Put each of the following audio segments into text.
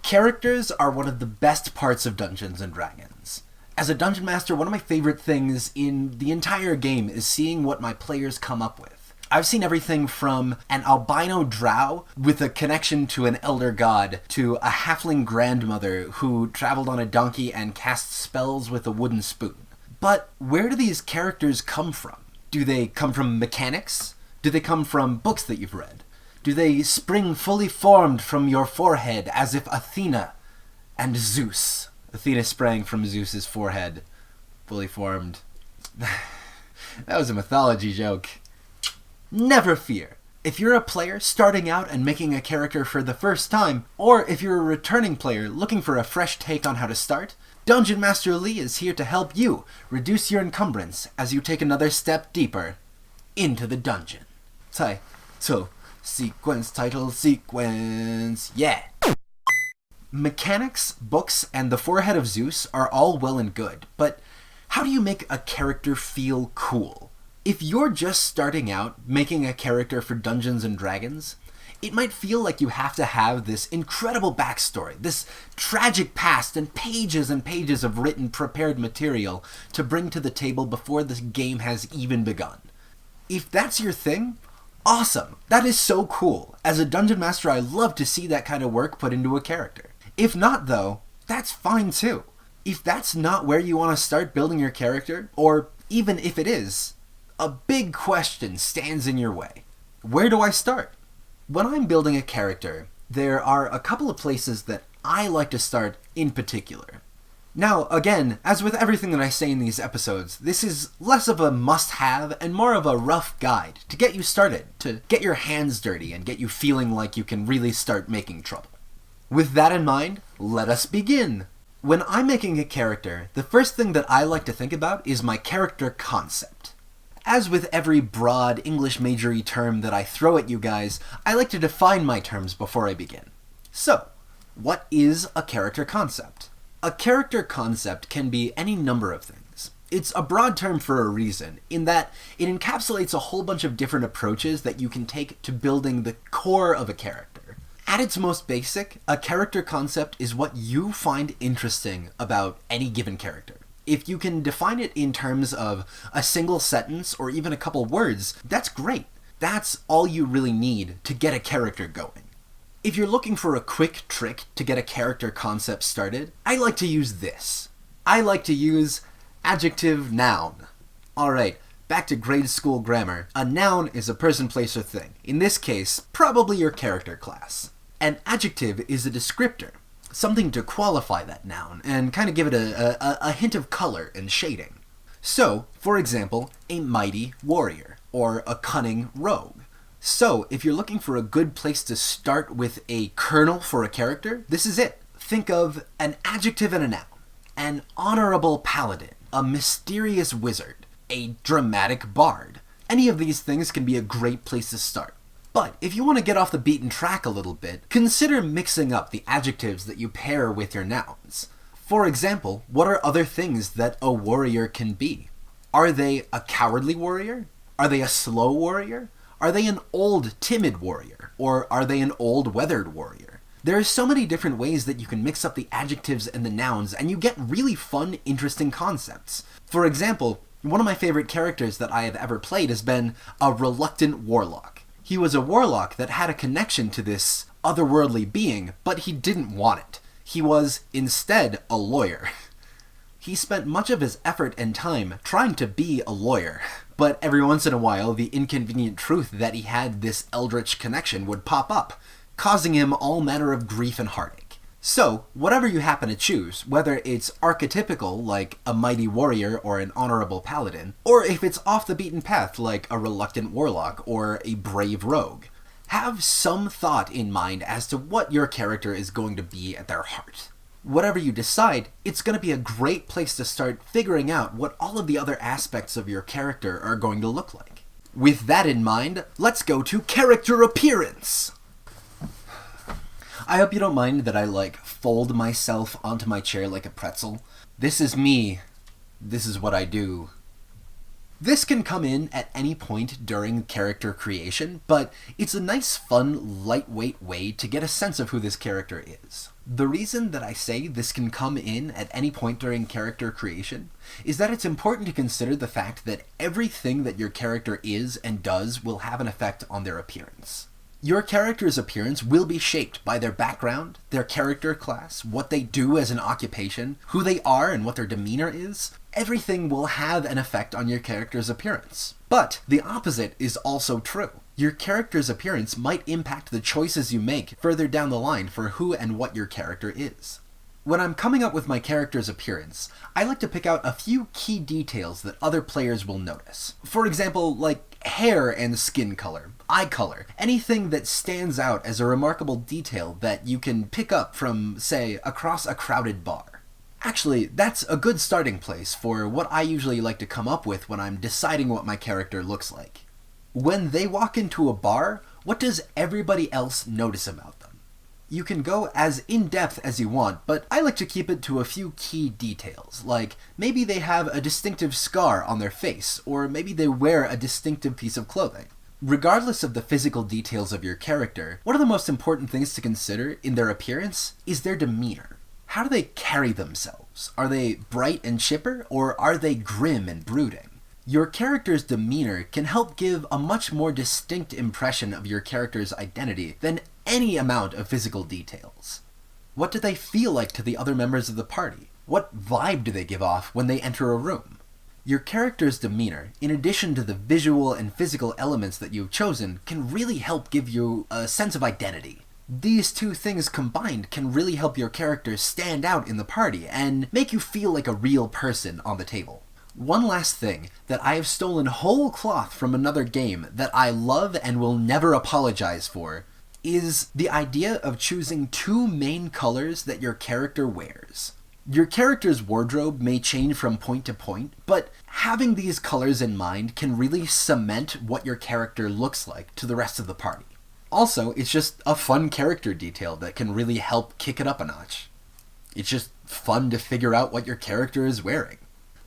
Characters are one of the best parts of Dungeons & Dragons. As a Dungeon Master, one of my favorite things in the entire game is seeing what my players come up with. I've seen everything from an albino drow with a connection to an elder god to a halfling grandmother who traveled on a donkey and cast spells with a wooden spoon. But where do these characters come from? Do they come from mechanics? Do they come from books that you've read? Do they spring fully formed from your forehead as if Athena and Zeus? Athena sprang from Zeus's forehead, fully formed. That was a mythology joke. Never fear. If you're a player starting out and making a character for the first time, or if you're a returning player looking for a fresh take on how to start, Dungeon Master Lee is here to help you reduce your encumbrance as you take another step deeper into the dungeon. Title sequence, yeah! Mechanics, books, and the forehead of Zeus are all well and good, but how do you make a character feel cool? If you're just starting out making a character for Dungeons & Dragons, it might feel like you have to have this incredible backstory, this tragic past, and pages of written, prepared material to bring to the table before this game has even begun. If that's your thing, awesome! That is so cool. As a Dungeon Master, I love to see that kind of work put into a character. If not, though, that's fine too. If that's not where you want to start building your character, or even if it is, a big question stands in your way. Where do I start? When I'm building a character, there are a couple of places that I like to start in particular. Now, again, as with everything that I say in these episodes, this is less of a must-have and more of a rough guide to get you started, to get your hands dirty and get you feeling like you can really start making trouble. With that in mind, let us begin! When I'm making a character, the first thing that I like to think about is my character concept. As with every broad English majory term that I throw at you guys, I like to define my terms before I begin. So, what is a character concept? A character concept can be any number of things. It's a broad term for a reason, in that it encapsulates a whole bunch of different approaches that you can take to building the core of a character. At its most basic, a character concept is what you find interesting about any given character. If you can define it in terms of a single sentence or even a couple words, that's great. That's all you really need to get a character going. If you're looking for a quick trick to get a character concept started, I like to use this. I like to use adjective noun. Alright, back to grade school grammar. A noun is a person, place, or thing. In this case, probably your character class. An adjective is a descriptor, something to qualify that noun and kind of give it a hint of color and shading. So, for example, a mighty warrior, or a cunning rogue. So, if you're looking for a good place to start with a kernel for a character, this is it. Think of an adjective and a noun. An honorable paladin, a mysterious wizard, a dramatic bard. Any of these things can be a great place to start. But if you want to get off the beaten track a little bit, consider mixing up the adjectives that you pair with your nouns. For example, what are other things that a warrior can be? Are they a cowardly warrior? Are they a slow warrior? Are they an old, timid warrior? Or are they an old, weathered warrior? There are so many different ways that you can mix up the adjectives and the nouns, and you get really fun, interesting concepts. For example, one of my favorite characters that I have ever played has been a reluctant warlock. He was a warlock that had a connection to this otherworldly being, but he didn't want it. He was, instead, a lawyer. He spent much of his effort and time trying to be a lawyer, but every once in a while the inconvenient truth that he had this eldritch connection would pop up, causing him all manner of grief and heartache. So, whatever you happen to choose, whether it's archetypical like a mighty warrior or an honorable paladin, or if it's off the beaten path like a reluctant warlock or a brave rogue, have some thought in mind as to what your character is going to be at their heart. Whatever you decide, it's going to be a great place to start figuring out what all of the other aspects of your character are going to look like. With that in mind, let's go to character appearance! I hope you don't mind that I, fold myself onto my chair like a pretzel. This is me. This is what I do. This can come in at any point during character creation, but it's a nice, fun, lightweight way to get a sense of who this character is. The reason that I say this can come in at any point during character creation is that it's important to consider the fact that everything that your character is and does will have an effect on their appearance. Your character's appearance will be shaped by their background, their character class, what they do as an occupation, who they are and what their demeanor is. Everything will have an effect on your character's appearance. But the opposite is also true. Your character's appearance might impact the choices you make further down the line for who and what your character is. When I'm coming up with my character's appearance, I like to pick out a few key details that other players will notice. For example, like hair and skin color, eye color, anything that stands out as a remarkable detail that you can pick up from, say, across a crowded bar. Actually, that's a good starting place for what I usually like to come up with when I'm deciding what my character looks like. When they walk into a bar, what does everybody else notice about them? You can go as in-depth as you want, but I like to keep it to a few key details, like maybe they have a distinctive scar on their face, or maybe they wear a distinctive piece of clothing. Regardless of the physical details of your character, one of the most important things to consider in their appearance is their demeanor. How do they carry themselves? Are they bright and chipper, or are they grim and brooding? Your character's demeanor can help give a much more distinct impression of your character's identity than any amount of physical details. What do they feel like to the other members of the party? What vibe do they give off when they enter a room? Your character's demeanor, in addition to the visual and physical elements that you've chosen, can really help give you a sense of identity. These two things combined can really help your character stand out in the party and make you feel like a real person on the table. One last thing that I have stolen whole cloth from another game that I love and will never apologize for is the idea of choosing two main colors that your character wears. Your character's wardrobe may change from point to point, but having these colors in mind can really cement what your character looks like to the rest of the party. Also, it's just a fun character detail that can really help kick it up a notch. It's just fun to figure out what your character is wearing.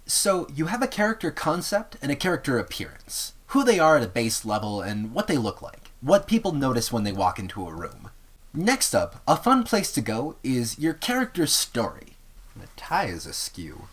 So, you have a character concept and a character appearance. Who they are at a base level and what they look like. What people notice when they walk into a room. Next up, a fun place to go is your character's story. The tie is askew.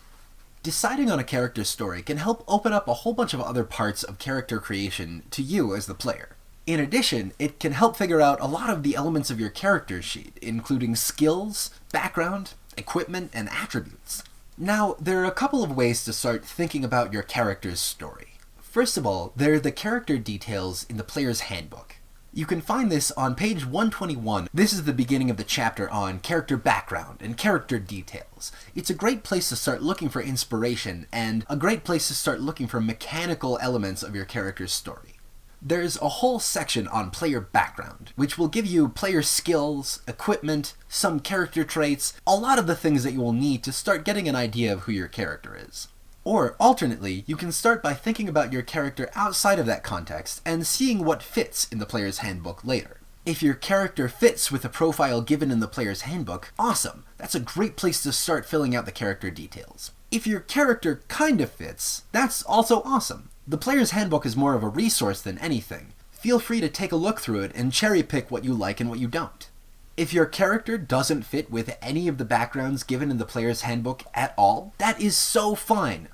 Deciding on a character's story can help open up a whole bunch of other parts of character creation to you as the player. In addition, it can help figure out a lot of the elements of your character sheet, including skills, background, equipment, and attributes. Now, there are a couple of ways to start thinking about your character's story. First of all, there are the character details in the player's handbook. You can find this on page 121. This is the beginning of the chapter on character background and character details. It's a great place to start looking for inspiration, and a great place to start looking for mechanical elements of your character's story. There's a whole section on player background, which will give you player skills, equipment, some character traits, a lot of the things that you will need to start getting an idea of who your character is. Or, alternately, you can start by thinking about your character outside of that context and seeing what fits in the player's handbook later. If your character fits with the profile given in the player's handbook, awesome! That's a great place to start filling out the character details. If your character kind of fits, that's also awesome. The player's handbook is more of a resource than anything. Feel free to take a look through it and cherry pick what you like and what you don't. If your character doesn't fit with any of the backgrounds given in the player's handbook at all, that is so fine.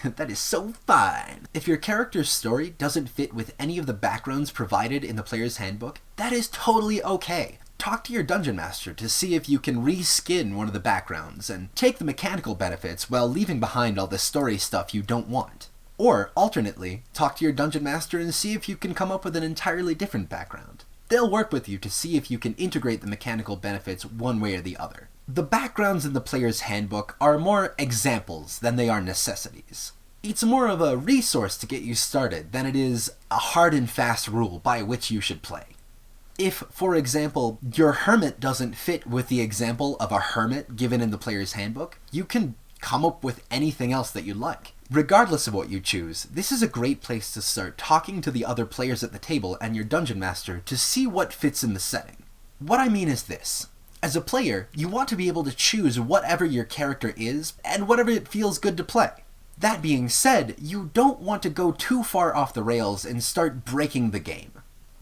That is so fine. If your character's story doesn't fit with any of the backgrounds provided in the player's handbook, that is totally okay. Talk to your dungeon master to see if you can reskin one of the backgrounds and take the mechanical benefits while leaving behind all the story stuff you don't want. Or, alternately, talk to your dungeon master and see if you can come up with an entirely different background. They'll work with you to see if you can integrate the mechanical benefits one way or the other. The backgrounds in the player's handbook are more examples than they are necessities. It's more of a resource to get you started than it is a hard and fast rule by which you should play. If, for example, your hermit doesn't fit with the example of a hermit given in the player's handbook, you can come up with anything else that you like. Regardless of what you choose, this is a great place to start talking to the other players at the table and your dungeon master to see what fits in the setting. What I mean is this. As a player, you want to be able to choose whatever your character is and whatever it feels good to play. That being said, you don't want to go too far off the rails and start breaking the game.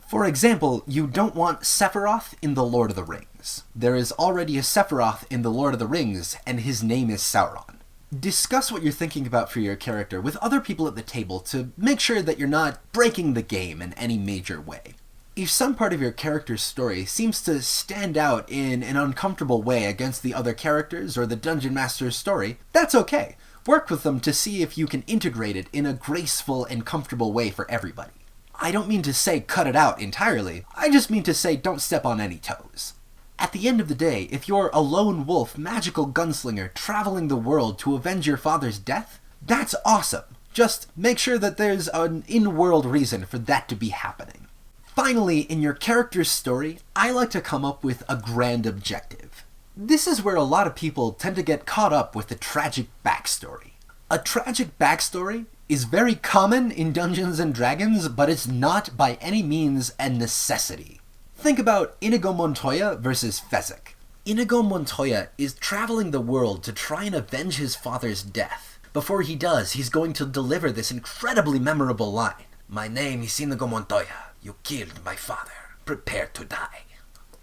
For example, you don't want Sephiroth in The Lord of the Rings. There is already a Sephiroth in The Lord of the Rings, and his name is Sauron. Discuss what you're thinking about for your character with other people at the table to make sure that you're not breaking the game in any major way. If some part of your character's story seems to stand out in an uncomfortable way against the other characters or the Dungeon Master's story, that's okay. Work with them to see if you can integrate it in a graceful and comfortable way for everybody. I don't mean to say cut it out entirely, I just mean to say don't step on any toes. At the end of the day, if you're a lone wolf magical gunslinger traveling the world to avenge your father's death, that's awesome. Just make sure that there's an in-world reason for that to be happening. Finally, in your character's story, I like to come up with a grand objective. This is where a lot of people tend to get caught up with the tragic backstory. A tragic backstory is very common in Dungeons & Dragons, but it's not by any means a necessity. Think about Inigo Montoya versus Fezzik. Inigo Montoya is traveling the world to try and avenge his father's death. Before he does, he's going to deliver this incredibly memorable line. "My name is Inigo Montoya. You killed my father. Prepare to die."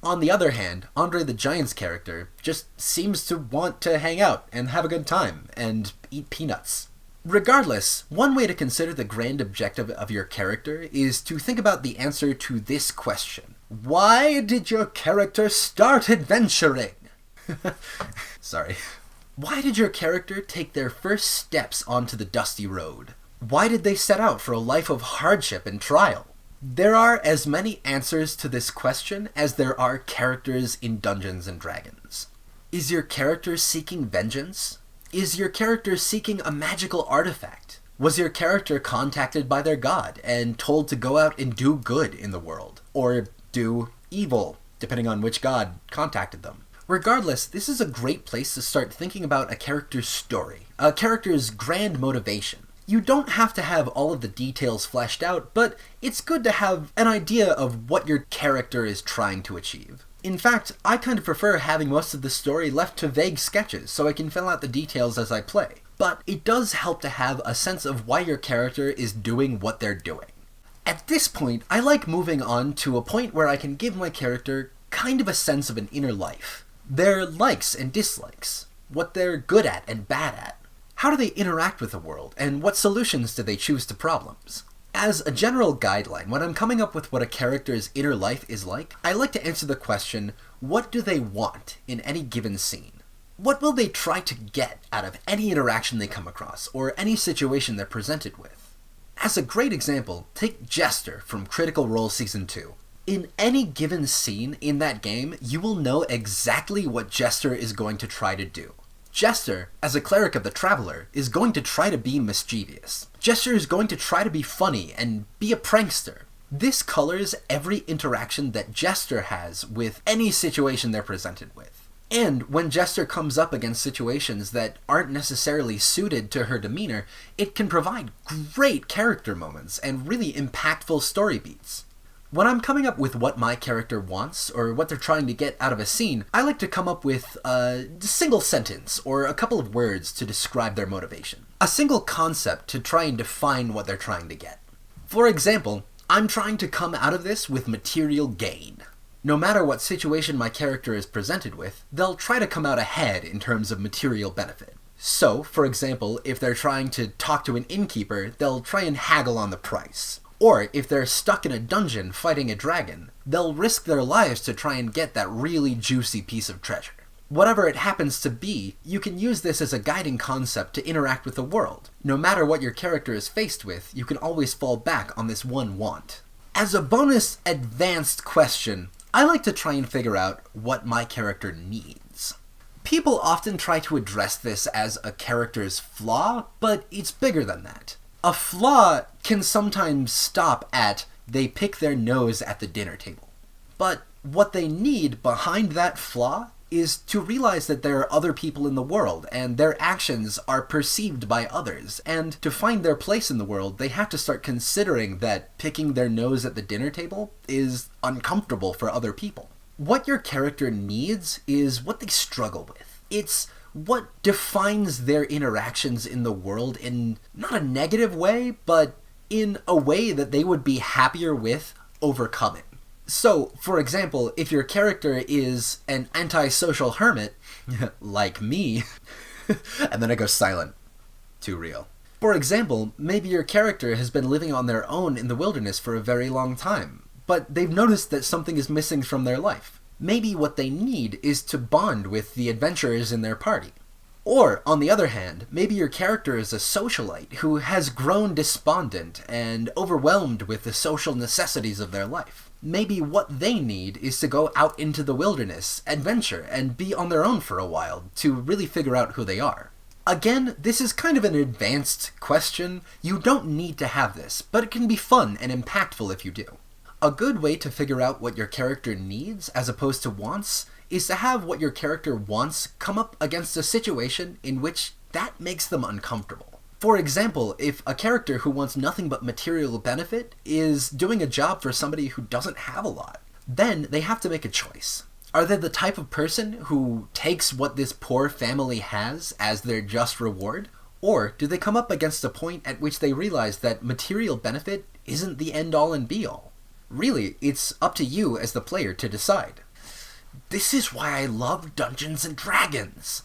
On the other hand, Andre the Giant's character just seems to want to hang out and have a good time and eat peanuts. Regardless, one way to consider the grand objective of your character is to think about the answer to this question. Why did your character start adventuring? Sorry. Why did your character take their first steps onto the dusty road? Why did they set out for a life of hardship and trial? There are as many answers to this question as there are characters in Dungeons & Dragons. Is your character seeking vengeance? Is your character seeking a magical artifact? Was your character contacted by their god and told to go out and do good in the world? Or do evil, depending on which god contacted them? Regardless, this is a great place to start thinking about a character's story, a character's grand motivation. You don't have to have all of the details fleshed out, but it's good to have an idea of what your character is trying to achieve. In fact, I kind of prefer having most of the story left to vague sketches so I can fill out the details as I play. But it does help to have a sense of why your character is doing what they're doing. At this point, I like moving on to a point where I can give my character kind of a sense of an inner life. Their likes and dislikes, what they're good at and bad at. How do they interact with the world, and what solutions do they choose to problems? As a general guideline, when I'm coming up with what a character's inner life is like, I like to answer the question, what do they want in any given scene? What will they try to get out of any interaction they come across, or any situation they're presented with? As a great example, take Jester from Critical Role Season 2. In any given scene in that game, you will know exactly what Jester is going to try to do. Jester, as a cleric of the Traveler, is going to try to be mischievous. Jester is going to try to be funny and be a prankster. This colors every interaction that Jester has with any situation they're presented with. And when Jester comes up against situations that aren't necessarily suited to her demeanor, it can provide great character moments and really impactful story beats. When I'm coming up with what my character wants, or what they're trying to get out of a scene, I like to come up with a single sentence, or a couple of words to describe their motivation. A single concept to try and define what they're trying to get. For example, I'm trying to come out of this with material gain. No matter what situation my character is presented with, they'll try to come out ahead in terms of material benefit. So, for example, if they're trying to talk to an innkeeper, they'll try and haggle on the price. Or, if they're stuck in a dungeon fighting a dragon, they'll risk their lives to try and get that really juicy piece of treasure. Whatever it happens to be, you can use this as a guiding concept to interact with the world. No matter what your character is faced with, you can always fall back on this one want. As a bonus advanced question, I like to try and figure out what my character needs. People often try to address this as a character's flaw, but it's bigger than that. A flaw can sometimes stop at they pick their nose at the dinner table. But what they need behind that flaw is to realize that there are other people in the world, and their actions are perceived by others, and to find their place in the world, they have to start considering that picking their nose at the dinner table is uncomfortable for other people. What your character needs is what they struggle with. It's What defines their interactions in the world in not a negative way, but in a way that they would be happier with overcoming. So, for example, if your character is an antisocial hermit, like me, and then I go silent. Too real. For example, maybe your character has been living on their own in the wilderness for a very long time, but they've noticed that something is missing from their life. Maybe what they need is to bond with the adventurers in their party. Or, on the other hand, maybe your character is a socialite who has grown despondent and overwhelmed with the social necessities of their life. Maybe what they need is to go out into the wilderness, adventure, and be on their own for a while to really figure out who they are. Again, this is kind of an advanced question. You don't need to have this, but it can be fun and impactful if you do. A good way to figure out what your character needs as opposed to wants is to have what your character wants come up against a situation in which that makes them uncomfortable. For example, if a character who wants nothing but material benefit is doing a job for somebody who doesn't have a lot, then they have to make a choice. Are they the type of person who takes what this poor family has as their just reward? Or do they come up against a point at which they realize that material benefit isn't the end-all and be-all? Really, it's up to you as the player to decide. This is why I love Dungeons and Dragons!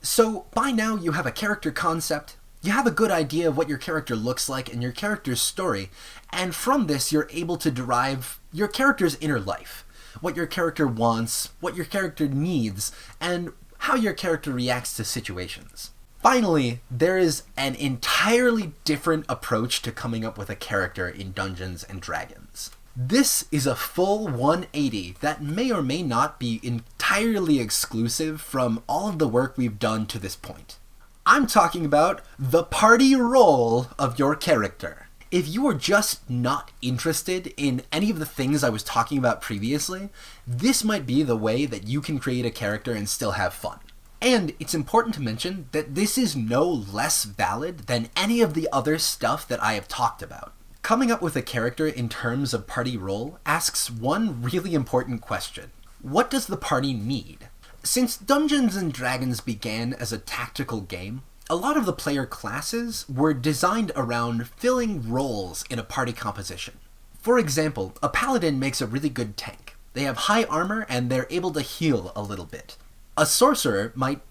So, by now you have a character concept, you have a good idea of what your character looks like and your character's story, and from this you're able to derive your character's inner life. What your character wants, what your character needs, and how your character reacts to situations. Finally, there is an entirely different approach to coming up with a character in Dungeons and Dragons. This is a full 180 that may or may not be entirely exclusive from all of the work we've done to this point. I'm talking about the party role of your character. If you are just not interested in any of the things I was talking about previously, this might be the way that you can create a character and still have fun. And it's important to mention that this is no less valid than any of the other stuff that I have talked about. Coming up with a character in terms of party role asks one really important question. What does the party need? Since Dungeons and Dragons began as a tactical game, a lot of the player classes were designed around filling roles in a party composition. For example, a paladin makes a really good tank. They have high armor and they're able to heal a little bit. A sorcerer might...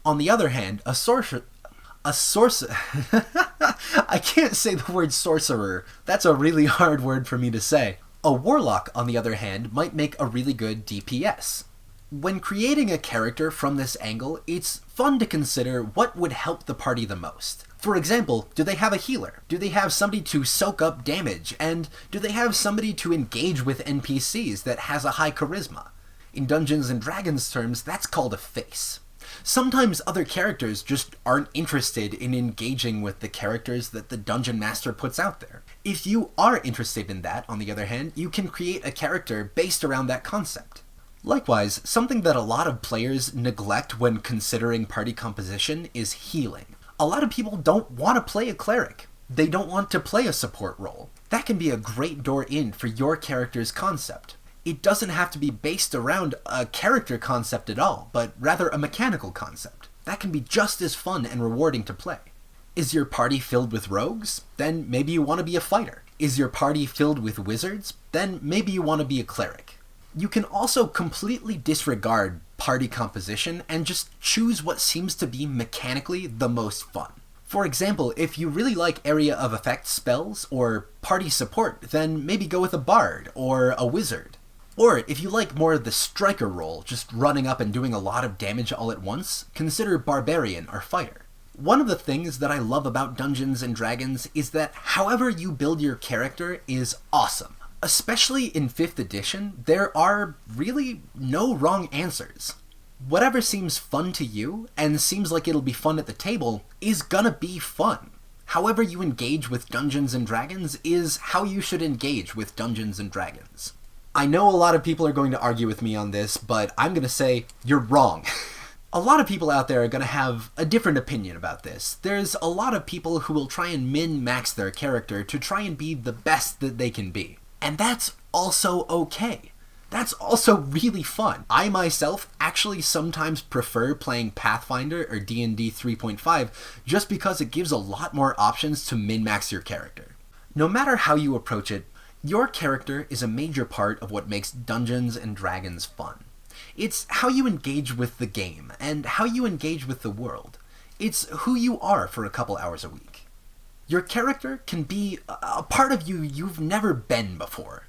On the other hand, I can't say the word sorcerer. That's a really hard word for me to say. A warlock, on the other hand, might make a really good DPS. When creating a character from this angle, it's fun to consider what would help the party the most. For example, do they have a healer? Do they have somebody to soak up damage? And do they have somebody to engage with NPCs that has a high charisma? In Dungeons and Dragons terms, that's called a face. Sometimes other characters just aren't interested in engaging with the characters that the Dungeon Master puts out there. If you are interested in that, on the other hand, you can create a character based around that concept. Likewise, something that a lot of players neglect when considering party composition is healing. A lot of people don't want to play a cleric. They don't want to play a support role. That can be a great door in for your character's concept. It doesn't have to be based around a character concept at all, but rather a mechanical concept. That can be just as fun and rewarding to play. Is your party filled with rogues? Then maybe you want to be a fighter. Is your party filled with wizards? Then maybe you want to be a cleric. You can also completely disregard party composition and just choose what seems to be mechanically the most fun. For example, if you really like area of effect spells or party support, then maybe go with a bard or a wizard. Or if you like more of the striker role, just running up and doing a lot of damage all at once, consider barbarian or fighter. One of the things that I love about Dungeons and Dragons is that however you build your character is awesome. Especially in 5th edition, there are really no wrong answers. Whatever seems fun to you, and seems like it'll be fun at the table, is gonna be fun. However you engage with Dungeons and Dragons is how you should engage with Dungeons and Dragons. I know a lot of people are going to argue with me on this, but I'm gonna say, you're wrong. A lot of people out there are gonna have a different opinion about this. There's a lot of people who will try and min-max their character to try and be the best that they can be. And that's also okay. That's also really fun. I myself actually sometimes prefer playing Pathfinder or D&D 3.5 just because it gives a lot more options to min-max your character. No matter how you approach it, your character is a major part of what makes Dungeons and Dragons fun. It's how you engage with the game and how you engage with the world. It's who you are for a couple hours a week. Your character can be a part of you you've never been before.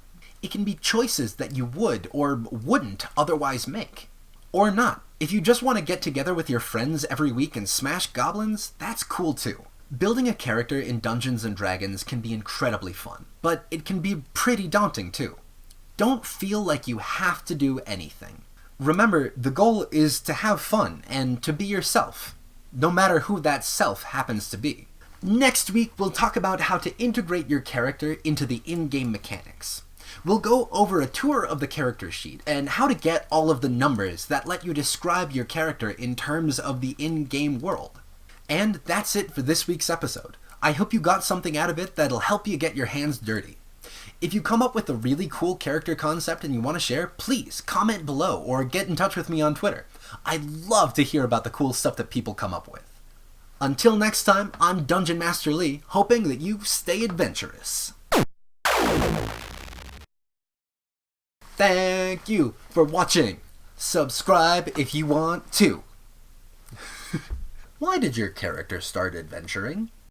It can be choices that you would or wouldn't otherwise make. Or not. If you just want to get together with your friends every week and smash goblins, that's cool too. Building a character in Dungeons and Dragons can be incredibly fun, but it can be pretty daunting too. Don't feel like you have to do anything. Remember, the goal is to have fun and to be yourself, no matter who that self happens to be. Next week, we'll talk about how to integrate your character into the in-game mechanics. We'll go over a tour of the character sheet and how to get all of the numbers that let you describe your character in terms of the in-game world. And that's it for this week's episode. I hope you got something out of it that'll help you get your hands dirty. If you come up with a really cool character concept and you want to share, please comment below or get in touch with me on Twitter. I'd love to hear about the cool stuff that people come up with. Until next time, I'm Dungeon Master Lee, hoping that you stay adventurous. Thank you for watching. Subscribe if you want to. Why did your character start adventuring?